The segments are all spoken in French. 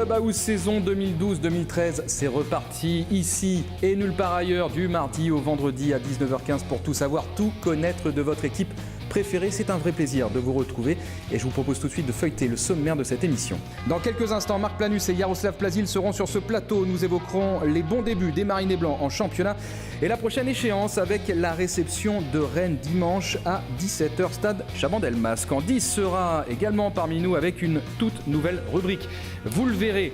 Clubhouse saison 2012-2013, c'est reparti ici et nulle part ailleurs du mardi au vendredi à 19h15 pour tout savoir, tout connaître de votre équipe préférée. C'est un vrai plaisir de vous retrouver et je vous propose tout de suite de feuilleter le sommaire de cette émission. Dans quelques instants, Marc Planus et Yaroslav Plazil seront sur ce plateau. Nous évoquerons les bons débuts des Marinés Blancs en championnat et la prochaine échéance avec la réception de Rennes dimanche à 17h, stade Chabandelmas. Candice sera également parmi nous avec une toute nouvelle rubrique. Vous le verrez.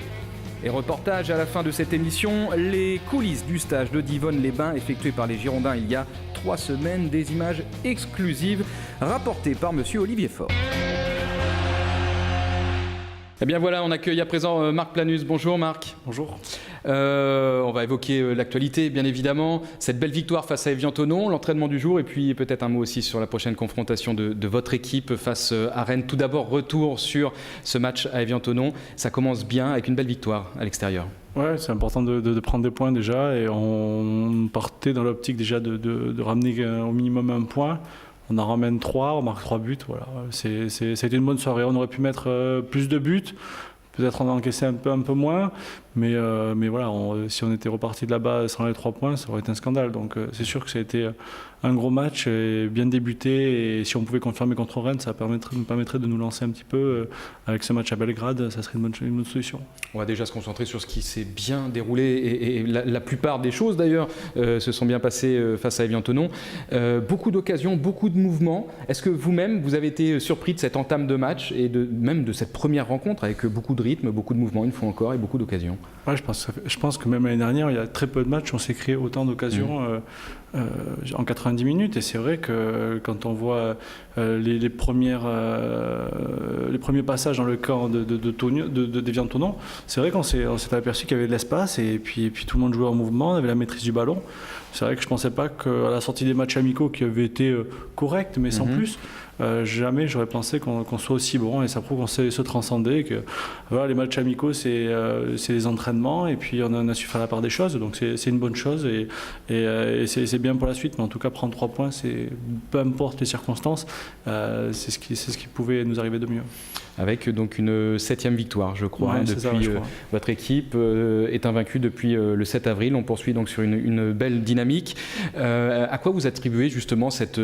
Et reportage à la fin de cette émission, les coulisses du stage de Divonne-les-Bains effectué par les Girondins il y a 3 semaines, des images exclusives rapportées par monsieur Olivier Faure. Eh bien voilà, on accueille à présent Marc Planus. Bonjour Marc. Bonjour. On va évoquer l'actualité, bien évidemment. Cette belle victoire face à Évian-Thonon, l'entraînement du jour et puis peut-être un mot aussi sur la prochaine confrontation de votre équipe face à Rennes. Tout d'abord, retour sur ce match à Évian-Thonon. Ça commence bien avec une belle victoire à l'extérieur. Ouais, c'est important de prendre des points déjà et on partait dans l'optique déjà de ramener au minimum un point. On en ramène 3, on marque 3 buts. Voilà. Ça a été une bonne soirée. On aurait pu mettre plus de buts. Peut-être on a encaissé un peu moins. Mais voilà, si on était reparti de là-bas sans les 3 points, ça aurait été un scandale. Donc c'est sûr que ça a été un gros match, et bien débuté. Et si on pouvait confirmer contre Rennes, ça nous permettrait de nous lancer un petit peu. Avec ce match à Belgrade, ça serait une bonne solution. On va déjà se concentrer sur ce qui s'est bien déroulé. Et la plupart des choses, d'ailleurs, se sont bien passées face à Évian-Thonon. Beaucoup d'occasions, beaucoup de mouvements. Est-ce que vous-même, vous avez été surpris de cette entame de match et même de cette première rencontre avec beaucoup de rythme, beaucoup de mouvements, une fois encore, et beaucoup d'occasions? Ouais, je pense que même l'année dernière, il y a très peu de matchs, on s'est créé autant d'occasions en 90 minutes. Et c'est vrai que quand on voit les premiers passages dans le camp d'Évian-Thonon, c'est vrai qu'on s'est aperçu qu'il y avait de l'espace et puis tout le monde jouait en mouvement, on avait la maîtrise du ballon. C'est vrai que je ne pensais pas qu'à la sortie des matchs amicaux qui avaient été corrects, mais sans plus, jamais j'aurais pensé qu'on soit aussi bon, et ça prouve qu'on sait se transcender, que voilà, les matchs amicaux c'est les entraînements et puis on a su faire la part des choses, donc c'est une bonne chose et c'est bien pour la suite. Mais en tout cas, prendre 3 points, peu importe les circonstances, c'est ce qui pouvait nous arriver de mieux. Avec donc une 7e victoire, je crois, ouais, depuis votre équipe est invaincue depuis le 7 avril. On poursuit donc sur une belle dynamique. À quoi vous attribuez justement cette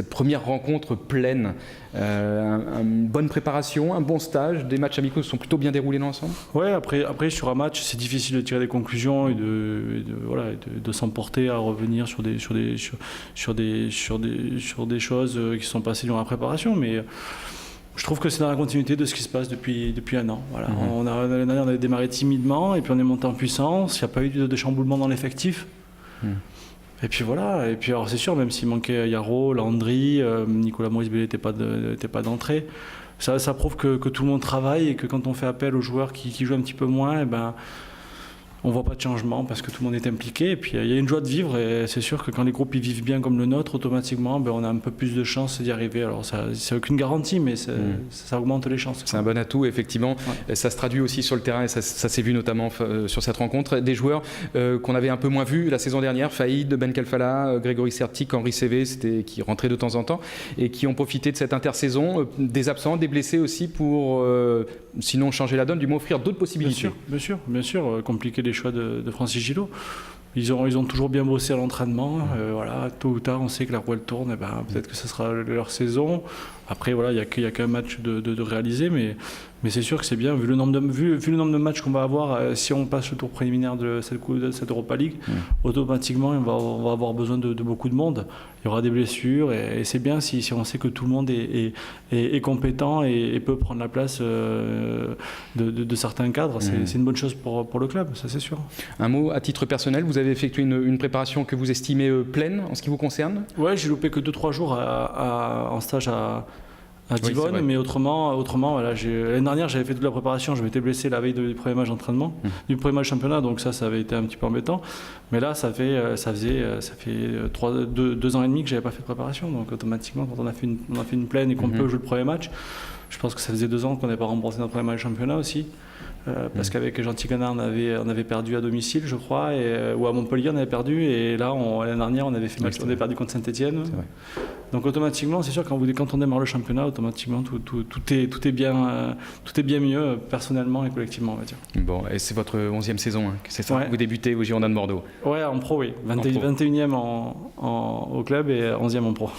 première rencontre pleine? Une bonne préparation, un bon stage, des matchs amicaux se sont plutôt bien déroulés dans l'ensemble? Ouais, après sur un match, c'est difficile de tirer des conclusions et de s'emporter à revenir sur des choses qui sont passées durant la préparation, mais je trouve que c'est dans la continuité de ce qui se passe depuis un an. Voilà. L'année dernière, on avait démarré timidement et puis on est monté en puissance. Il n'y a pas eu de chamboulement dans l'effectif. Et puis voilà. Et puis alors c'est sûr, même s'il manquait Yaro, Landry, Nicolas Maurice-Bellé n'était pas d'entrée. Ça prouve que tout le monde travaille et que quand on fait appel aux joueurs qui jouent un petit peu moins, on ne voit pas de changement parce que tout le monde est impliqué. Et puis il y a une joie de vivre et c'est sûr que quand les groupes ils vivent bien comme le nôtre, automatiquement, on a un peu plus de chances d'y arriver. Alors c'est aucune garantie, mais ça augmente les chances. C'est un bon atout, effectivement. Ouais. Ça se traduit aussi sur le terrain et ça s'est vu notamment sur cette rencontre. Des joueurs qu'on avait un peu moins vus la saison dernière, Faïd, Ben Kalfala, Grégory Sertic, Henri Cévé, qui rentraient de temps en temps et qui ont profité de cette intersaison. Des absents, des blessés aussi pour, sinon changer la donne, du moins offrir d'autres possibilités. Bien sûr, compliquer les choix de Francis Gillot. Ils ont toujours bien bossé à l'entraînement. Voilà, tôt ou tard, on sait que la roue elle tourne. Peut-être que ce sera leur saison. Après, voilà, il n'y a qu'un match de réaliser, mais c'est sûr que c'est bien. Vu le nombre de matchs qu'on va avoir, si on passe le tour préliminaire de cette Europa League, automatiquement, on va avoir besoin de beaucoup de monde. Il y aura des blessures et c'est bien si on sait que tout le monde est compétent et peut prendre la place de certains cadres. C'est une bonne chose pour le club, ça c'est sûr. Un mot à titre personnel, vous avez effectué une préparation que vous estimez pleine en ce qui vous concerne? Ouais, j'ai loupé que 2-3 jours en stage à Divonne, mais autrement voilà, l'année dernière j'avais fait toute la préparation, je m'étais blessé la veille du premier match d'entraînement, du premier match championnat, donc ça avait été un petit peu embêtant, mais là ça fait 2 ans et demi que j'avais pas fait de préparation, donc automatiquement quand on a fait une pleine et qu'on peut jouer le premier match, je pense que ça faisait 2 ans qu'on n'avait pas remporté notre premier match championnat aussi. Parce qu'avec Gentil Canard on avait perdu à domicile je crois ou à Montpellier on avait perdu et là l'année dernière on avait perdu contre Saint-Etienne. Donc automatiquement, c'est sûr, quand on démarre le championnat, automatiquement, tout est bien mieux, personnellement et collectivement, on va dire. Bon, et c'est votre 11e saison, hein, c'est ça? Ouais. Vous débutez au Girondins de Bordeaux? Ouais, en pro, oui. 21e au club et 11e en pro.